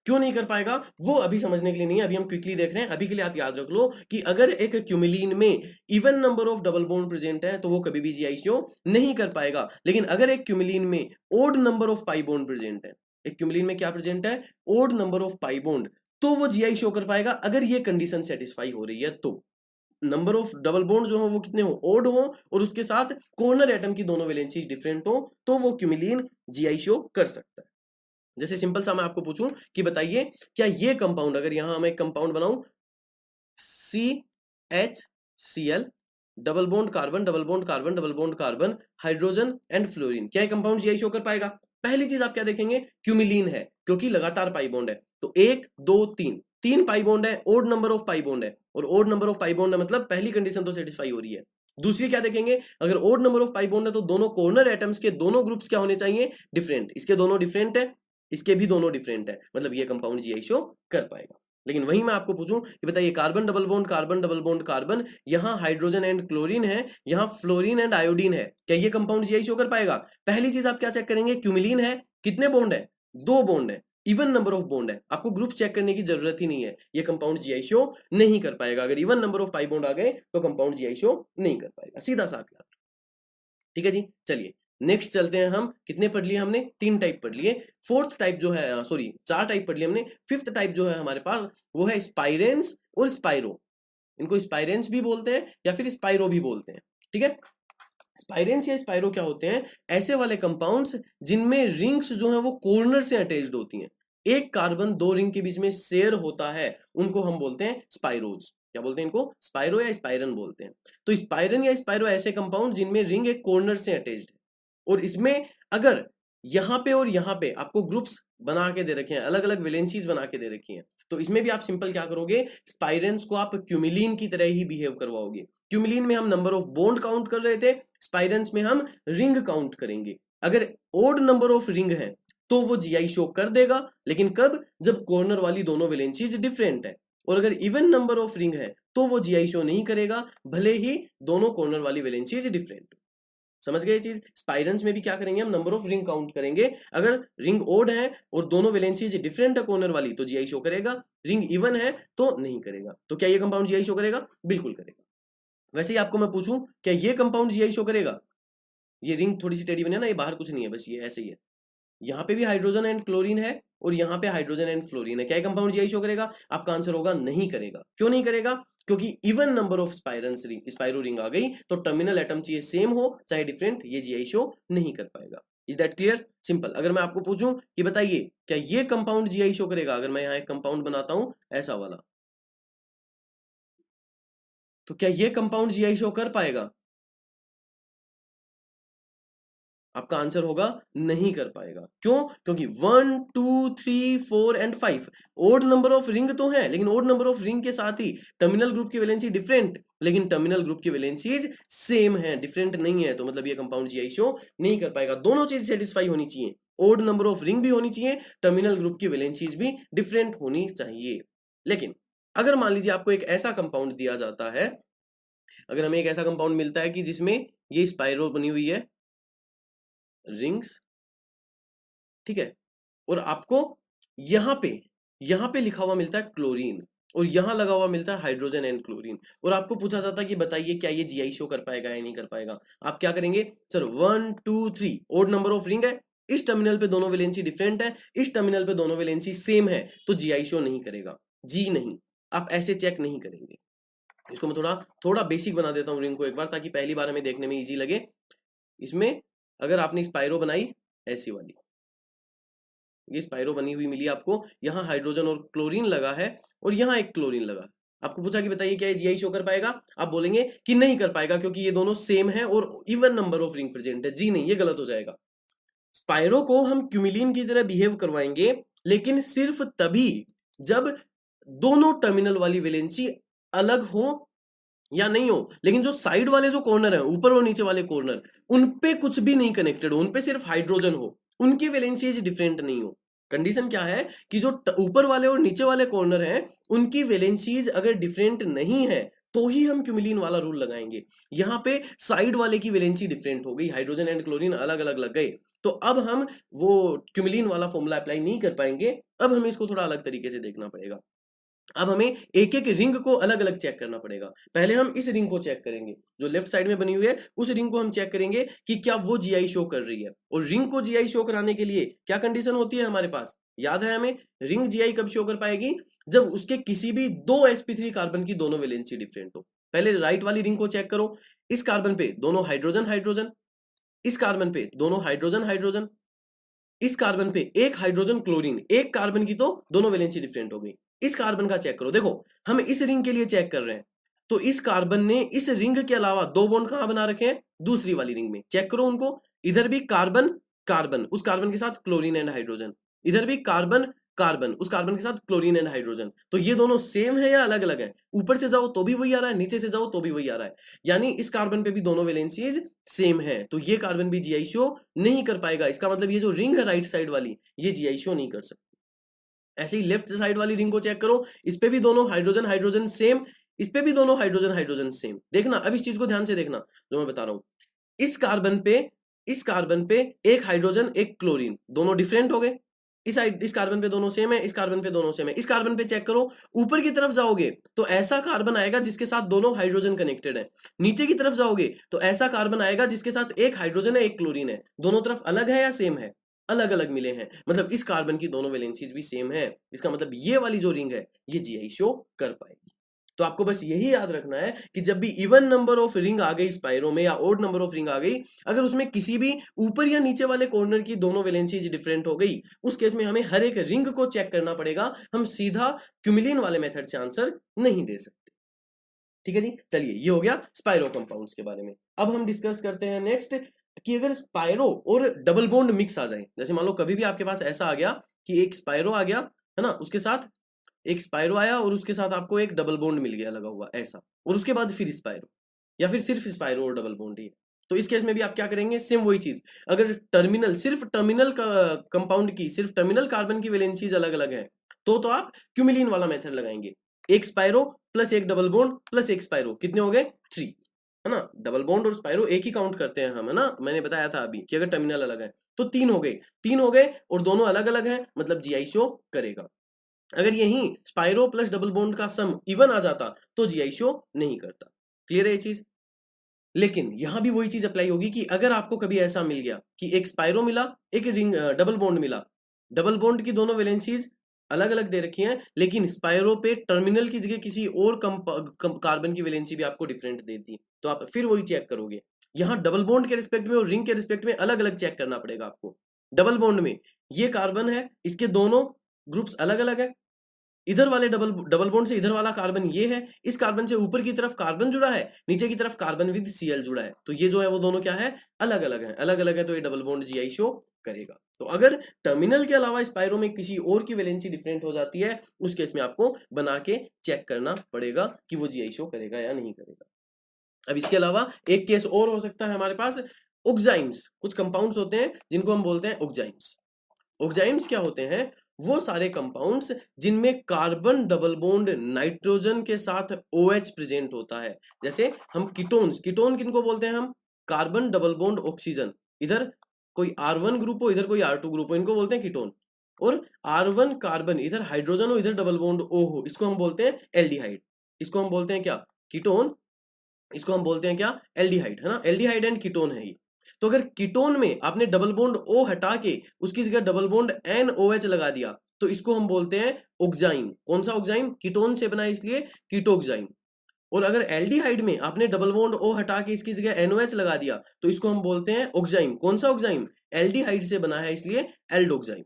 क्यों नहीं कर पाएगा वो अभी समझने के लिए नहीं है, अभी हम क्विकली देख रहे हैं। अभी के लिए आप याद रख लो कि अगर एक क्यूमिलीन में even number of double bond present है तो वो कभी भी जीआई शो नहीं कर पाएगा। लेकिन अगर एक क्यूमिलीन में odd number of pi bond present है, एक क्यूमिलीन में क्या प्रेजेंट है? Odd number of pi bond, तो वो जीआई शो कर पाएगा अगर ये कंडीशन सेटिस्फाई हो रही है। तो नंबर ऑफ डबल बॉन्ड जो हो वो कितने हो? ओड हो, और उसके साथ कॉर्नर एटम की दोनों वैलेंसीज डिफरेंट हो, तो वो क्यूमिलीन जीआई शो कर सकता है। जैसे सिंपल सा मैं आपको पूछूं कि बताइए क्या ये कंपाउंड, अगर यहां मैं एक कंपाउंड बनाऊं CHCl double bond carbon double bond carbon double bond carbon hydrogen and fluorine, क्या ये कंपाउंड जीआई शो कर पाएगा? पहली चीज आप क्या देखेंगे? क्यूमिलीन है, क्योंकि लगातार पाई बॉन्ड है। तो 1 2 3 तीन पाई बॉन्ड है, odd number of pi bond है, और odd number of pi bond है मतलब पहली कंडीशन तो सेटिस्फाई हो रही है। दूसरी क्या देखेंगे? अगर odd number of pi bond है तो दोनों कॉर्नर एटम्स के दोनों ग्रुप्स क्या होने चाहिए? डिफरेंट। इसके दोनों डिफरेंट है, इसके भी दोनों डिफरेंट है, मतलब ये कंपाउंड जीआई शो कर पाएगा। लेकिन वहीं मैं आपको पूछूं कि बताइए carbon double bond carbon double bond carbon, यहां हाइड्रोजन एंड क्लोरीन है, यहां फ्लोरीन एंड आयोडीन है, क्या ये कंपाउंड जीआई शो कर पाएगा? पहली चीज आप क्या चेक करेंगे? क्यूमिलीन है, कितने बॉन्ड है? दो बॉन्ड है, इवन नंबर ऑफ बॉन्ड है, आपको ग्रुप चेक करने की जरूरत ही नहीं है, ये कंपाउंड जीआई शो नहीं कर पाएगा। अगर even number of pi bond आ गए तो कंपाउंड जीआई शो नहीं कर पाएगा, सीधा सा आप। ठीक है जी, चलिए नेक्स्ट चलते हैं। हम कितने पढ़ लिए हमने? 3 टाइप पढ़ लिए। फोर्थ टाइप जो है, सॉरी 4 टाइप पढ़ लिए हमने। फिफ्थ टाइप जो है हमारे पास वो है स्पाइरेंस और स्पाइरो। इनको स्पाइरेंस भी बोलते हैं या फिर स्पाइरो भी बोलते हैं, ठीक है। स्पाइरेंस या स्पाइरो क्या होते हैं? ऐसे वाले कंपाउंड्स जिनमें रिंग्स जो है वो कॉर्नर से अटैच्ड होती हैं, एक कार्बन दो रिंग के बीच में शेयर होता है, उनको हम बोलते हैं स्पाइरोज। क्या बोलते हैं इनको? स्पाइरो या स्पाइरन बोलते हैं। तो स्पाइरन या स्पाइरो ऐसे कंपाउंड जिनमें रिंग एक कॉर्नर से अटैच्ड है, और इसमें अगर यहाँ पे और यहाँ पे आपको ग्रुप्स बना के दे रखे हैं, अलग अलग वैलेंसीज बना के दे रखी हैं, तो इसमें भी आप सिंपल क्या करोगे, स्पाइरेंस को आप क्यूमिलीन की तरह ही बिहेव करवाओगे। क्यूमिलीन में हम नंबर ऑफ बॉन्ड काउंट कर रहे थे, स्पाइरेंस में हम रिंग काउंट करेंगे। अगर ओड नंबर ऑफ रिंग है तो वो जीआई शो कर देगा, लेकिन कब? जब कॉर्नर वाली दोनों वैलेंसीज डिफरेंट है। और अगर इवन नंबर ऑफ रिंग है तो वो जीआई शो नहीं करेगा, भले ही दोनों कॉर्नर वाली वैलेंसीज डिफरेंट। समझ गए चीज? स्पाइरेंस में भी क्या करेंगे, हम नंबर ऑफ रिंग काउंट करेंगे। अगर रिंग ओड है और दोनों वैलेंसीज डिफरेंट है कॉर्नर वाली, तो जीआई शो करेगा। रिंग इवन है तो नहीं करेगा। तो क्या ये कंपाउंड जीआई शो करेगा? बिल्कुल करेगा। वैसे ही आपको मैं पूछूं, क्या ये कंपाउंड जीआई शो करेगा? ये रिंग थोड़ी सी टेढ़ी बनी है ना, ये बाहर कुछ नहीं है, बस ये ऐसे ही है। यहाँ पे भी हाइड्रोजन एंड क्लोरीन है और यहाँ पे हाइड्रोजन एंड फ्लोरीन है। क्या कंपाउंड जीआई शो करेगा? आपका आंसर होगा नहीं करेगा। क्यों नहीं करेगा? क्योंकि even number of spiro ring आ गई, तो टर्मिनल एटम चाहिए सेम हो चाहे डिफरेंट, ये जीआई शो नहीं कर पाएगा। Is that clear? सिंपल। अगर मैं आपको पूछूं कि बताइए क्या ये कंपाउंड जीआई शो करेगा, अगर मैं यहाँ एक कंपाउंड बनाता हूं ऐसा वाला, तो क्या ये कंपाउंड जीआई शो कर पाएगा? आपका आंसर होगा नहीं कर पाएगा। क्यों? क्योंकि 1 2 3 4 and 5 odd number of ring तो है, लेकिन ओड नंबर ऑफ रिंग के साथ ही टर्मिनल ग्रुप की वैलेंसी डिफरेंट, लेकिन टर्मिनल ग्रुप की वैलेंसीज सेम है, डिफरेंट नहीं है। तो मतलब ये कंपाउंड जीआई शो नहीं कर पाएगा। दोनों चीज सेटिस्फाई होनी चाहिए, ओड नंबर ऑफ रिंग भी होनी चाहिए, टर्मिनल ग्रुप की वैलेंसीज भी डिफरेंट होनी चाहिए। लेकिन अगर मान लीजिए आपको एक ऐसा कंपाउंड दिया जाता है, अगर हमें एक ऐसा कंपाउंड मिलता है कि जिसमें ये स्पाइरो बनी हुई है, रिंग्स, ठीक है, और आपको यहां पे लिखा हुआ मिलता है क्लोरीन, और यहां लगा हुआ मिलता है हाइड्रोजन एंड क्लोरीन, और आपको पूछा जाता है कि बताइए क्या ये जीआई शो कर पाएगा या नहीं कर पाएगा। आप क्या करेंगे? Sir 1 2 3 odd number of ring है, इस टर्मिनल पे दोनों वैलेंसी डिफरेंट है, इस टर्मिनल पे दोनों वैलेंसी सेम है, तो जीआई शो नहीं करेगा। जी नहीं, आप ऐसे चेक नहीं करेंगे। इसको मैं थोड़ा थोड़ा बेसिक बना देता हूँ रिंग को एक बार, ताकि पहली बार हमें देखने में इजी लगे। इसमें अगर आपने स्पाइरो बनाई ऐसी वाली, ये स्पाइरो बनी हुई मिली आपको, यहाँ हाइड्रोजन और क्लोरीन लगा है और यहाँ एक क्लोरीन लगा। आपको पूछा कि बताइए क्या ये जीआई शो कर पाएगा? आप बोलेंगे कि नहीं कर पाएगा, क्योंकि ये दोनों सेम है और even number of ring present है। जी नहीं, ये गलत हो जाएगा। स्पाइरो को हम क्यूमिलीन की तरह बिहेव करवाएंगे, लेकिन सिर्फ तभी जब दोनों टर्मिनल वाली वैलेंसी अलग हो या नहीं हो, लेकिन जो साइड वाले जो कॉर्नर है, ऊपर और नीचे वाले कॉर्नर, उन पे कुछ भी नहीं कनेक्टेड हो, उन पे सिर्फ हाइड्रोजन हो, उनकी वैलेंसीज डिफरेंट नहीं हो। कंडीशन क्या है कि जो ऊपर वाले और नीचे वाले कॉर्नर हैं, उनकी वैलेंसीज अगर डिफरेंट नहीं है तो ही हम क्यूमिलीन वाला रूल लगाएंगे। यहां पे साइड वाले की वैलेंसी डिफरेंट हो गई, हाइड्रोजन एंड क्लोरीन अलग अलग लग गए, तो अब हम वो क्यूमिलीन वाला फॉर्मूला अप्लाई नहीं कर पाएंगे। अब हमें इसको थोड़ा अलग तरीके से देखना पड़ेगा। अब हमें एक एक रिंग को अलग अलग चेक करना पड़ेगा। पहले हम इस रिंग को चेक करेंगे जो लेफ्ट साइड में बनी हुई है, उस रिंग को हम चेक करेंगे कि क्या वो जीआई शो कर रही है। और रिंग को जीआई शो कराने के लिए क्या कंडीशन होती है हमारे पास, याद है हमें? रिंग जीआई कब शो कर पाएगी? जब उसके किसी भी दो sp3 कार्बन की दोनों वैलेंसी डिफरेंट हो। पहले राइट वाली रिंग को चेक करो, इस कार्बन पे दोनों हाइड्रोजन हाइड्रोजन, इस कार्बन पे दोनों हाइड्रोजन हाइड्रोजन, इस कार्बन पे एक हाइड्रोजन क्लोरीन, एक कार्बन की तो दोनों वैलेंसी डिफरेंट हो गई। इस कार्बन का चेक करो, देखो हम इस रिंग के लिए चेक कर रहे हैं, तो इस कार्बन ने इस रिंग के अलावा दो बॉन्ड कहां बना रखे हैं? दूसरी वाली रिंग में। चेक करो उनको, इधर भी कार्बन कार्बन, उस कार्बन के साथ क्लोरीन एंड हाइड्रोजन, इधर भी कार्बन कार्बन, उस कार्बन के साथ क्लोरीन एंड हाइड्रोजन। तो ये दोनों सेम है या अलग अलग है? ऊपर से जाओ तो भी वही आ रहा है, नीचे से जाओ तो भी वही आ रहा है, यानी इस कार्बन पे भी दोनों वैलेंसीज सेम है, तो ये कार्बन भी जीआई शो नहीं कर पाएगा। इसका मतलब ये जो रिंग है राइट साइड वाली, ये जीआई शो नहीं कर सकती। ऐसे ही लेफ्ट साइड वाली रिंग को चेक करो, इस पे भी दोनों हाइड्रोजन हाइड्रोजन सेम, इस पे भी दोनों हाइड्रोजन हाइड्रोजन सेम। देखना, अब इस चीज को ध्यान से देखना जो मैं बता रहा हूं। इस कार्बन पे इस कार्बन पे एक हाइड्रोजन एक क्लोरीन, दोनों डिफरेंट हो गए। इस कार्बन पे दोनों सेम है, इस कार्बन पे दोनों सेम है। इस कार्बन पे चेक करो, ऊपर की तरफ जाओगे तो ऐसा कार्बन आएगा जिसके साथ दोनों हाइड्रोजन कनेक्टेड है। नीचे की तरफ जाओगे तो ऐसा कार्बन आएगा जिसके साथ एक हाइड्रोजन है एक क्लोरीन है। दोनों तरफ अलग है या सेम है? अलग अलग मिले हैं, मतलब इस कार्बन की दोनों वैलेंसीज भी सेम है। इसका मतलब ये वाली जो रिंग है ये जीआई शो कर पाएगी। तो आपको बस यही याद रखना है कि जब भी इवन नंबर ऑफ रिंग आ गई स्पाइरो में या ऑड नंबर ऑफ रिंग आ गई, अगर उसमें किसी भी ऊपर या नीचे वाले कॉर्नर की दोनों वैलेंसीज डिफरेंट हो गई, उस केस में हमें हर एक रिंग को चेक करना पड़ेगा, हम सीधा क्यूमिलिन वाले मेथड से आंसर नहीं दे सकते। ठीक है जी, चलिए ये हो गया स्पाइरो कंपाउंड्स के बारे में। अब हम डिस्कस करते हैं नेक्स्ट कि अगर स्पाइरो और डबल बॉन्ड मिक्स आ जाए, जैसे मान लो कभी भी आपके पास ऐसा आ गया कि एक स्पाइरो आ गया है ना, उसके साथ एक स्पाइरो आया और उसके साथ आपको एक डबल बॉन्ड मिल गया लगा हुआ ऐसा, और उसके बाद फिर स्पाइरो, या फिर सिर्फ स्पाइरो और डबल बॉन्ड ही, तो इस केस में भी आप क्या करेंगे, सेम वही चीज। अगर टर्मिनल सिर्फ टर्मिनल कंपाउंड की सिर्फ टर्मिनल कार्बन की वैलेंसीज अलग अलग है, तो आप क्यूमिलीन वाला मेथड लगाएंगे। एक स्पाइरो प्लस एक डबल बॉन्ड प्लस एक स्पाइरो, कितने हो गए, 3, है ना। डबल बॉन्ड और स्पाइरो एक ही काउंट करते हैं हम, है ना, मैंने बताया था अभी कि अगर टर्मिनल अलग है तो 3 हो गए, 3 हो गए और दोनों अलग अलग हैं, मतलब जीआई शो करेगा। अगर यही स्पाइरो प्लस डबल बॉन्ड का सम इवन आ जाता तो जीआई शो नहीं करता। क्लियर है ये चीज। लेकिन यहां भी वही चीज अप्लाई होगी कि अगर आपको कभी ऐसा मिल गया कि एक स्पाइरो मिला, एक रिंग डबल बॉन्ड मिला, डबल बॉन्ड की दोनों वैलेंसीज अलग अलग दे रखी हैं, लेकिन स्पाइरो पे टर्मिनल की जगह किसी और कार्बन की वैलेंसी भी आपको डिफरेंट देती, तो आप फिर वही चेक करोगे। यहां डबल बॉन्ड के रिस्पेक्ट में और रिंग के रिस्पेक्ट में अलग अलग चेक करना पड़ेगा आपको। डबल बॉन्ड में ये कार्बन है, इसके दोनों ग्रुप्स अलग अलग है, इधर वाले डबल बॉन्ड से इधर वाला कार्बन ये है, इस कार्बन से ऊपर की तरफ कार्बन जुड़ा है, नीचे की तरफ कार्बन विद Cl जुड़ा है, तो ये जो है वो दोनों क्या है, अलग अलग है, अलग अलग है, तो ये डबल बॉन्ड जीआई शो करेगा। तो अगर टर्मिनल के अलावा स्पाइरो में किसी और की वैलेंसी डिफरेंट हो जाती है, उस केस में आपको बना के चेक करना पड़ेगा कि वो जीआई शो करेगा या नहीं करेगा। अब इसके अलावा एक केस और हो सकता है हमारे पास, ऑक्जाइम्स। कुछ कंपाउंड्स होते हैं जिनको हम बोलते हैं ऑक्जाइम्स। ऑक्जाइम्स क्या होते हैं, वो सारे कंपाउंड्स जिनमें कार्बन डबल बॉन्ड नाइट्रोजन के साथ OH प्रेजेंट होता है। जैसे हम कीटोन्स, कीटोन किनको बोलते हैं हम, कार्बन डबल बॉन्ड ऑक्सीजन, इधर कोई R1 ग्रुप हो इधर कोई R2 ग्रुप हो, इनको बोलते हैं कीटोन। और R1 कार्बन, इधर हाइड्रोजन हो इधर डबल बॉन्ड O हो, इसको हम बोलते हैं एल्डिहाइड। इसको हम बोलते हैं क्या, कीटोन। इसको हम बोलते हैं क्या, एल्डिहाइड, है ना, एल्डिहाइड एंड कीटोन है ये। तो अगर कीटोन में आपने डबल बॉन्ड O हटा के उसकी जगह डबल बॉन्ड NOH लगा दिया, तो इसको हम बोलते हैं ऑक्जाइम। कौन सा ऑक्जाइम, कीटोन से बना है इसलिए कीटोक्साइम। और अगर एल्डिहाइड में आपने डबल बॉन्ड O हटा के इसकी जगह NOH लगा दिया, तो इसको हम बोलते हैं ऑक्जाइम। कौन सा ऑक्जाइम, एल्डिहाइड से बना है इसलिए एल्डोक्साइम।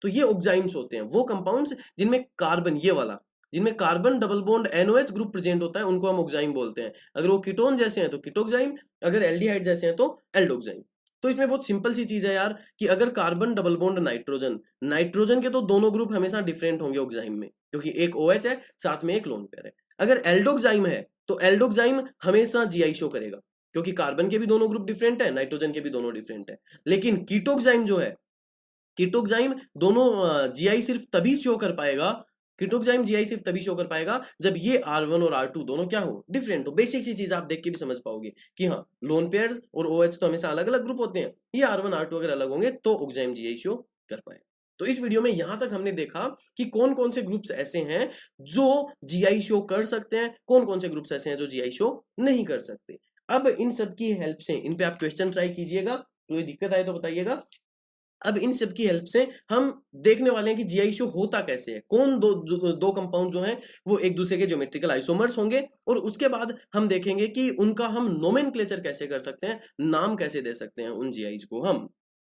तो ये ऑक्जाइम्स होते हैं, वो कंपाउंड्स जिनमें कार्बन, ये वाला, जिनमें carbon double bond NOH group present होता है, उनको हम ऑक्जाइम बोलते हैं। अगर वो कीटोन जैसे हैं तो कीटोक्साइम, अगर एल्डिहाइड जैसे हैं तो एल्डोक्साइम। तो इसमें बहुत सिंपल सी चीज है यार कि अगर carbon double bond nitrogen, nitrogen के तो दोनों ग्रुप हमेशा डिफरेंट होंगे ऑक्जाइम में, क्योंकि एक OH है साथ में एक लोन पेयर है। अगर एल्डोक्साइम है तो एल्डोक्साइम हमेशा जीआई शो करेगा, क्योंकि कार्बन के भी दोनों ग्रुप डिफरेंट है, नाइट्रोजन के भी दोनों डिफरेंट है। लेकिन कीटोक्साइम जो है, कीटोक्साइम दोनों जीआई सिर्फ तभी शो कर पाएगा, कीटोक्साइम जीआई सिर्फ तभी शो कर पाएगा जब ये R1 और R2 दोनों क्या हो, डिफरेंट हो। बेसिक सी चीज आप देख के भी समझ पाओगे कि हाँ, लोन पेयर्स और OH तो हमेशा अलग अलग ग्रुप होते हैं, ये R1 R2 अगर अलग होंगे तो ऑक्जाइम जीआई शो कर पाए। तो इस वीडियो में यहां तक हमने देखा कि कौन कौन से ग्रुप्स ऐसे हैं जो जीआई शो कर सकते हैं, कौन कौन से ग्रुप्स ऐसे हैं जो जीआई शो नहीं कर सकते। अब इन सब की हेल्प से इन पे आप क्वेश्चन ट्राई कीजिएगा, कोई दिक्कत आए तो बताइएगा। अब इन सब की हेल्प से हम देखने वाले हैं कि जीआई शो होता कैसे है, कौन दो कंपाउंड जो हैं वो एक दूसरे के ज्योमेट्रिकल आइसोमर्स होंगे, और उसके बाद हम देखेंगे कि उनका हम नोमेनक्लेचर कैसे कर सकते हैं, नाम कैसे दे सकते हैं उन जीआईज को हम।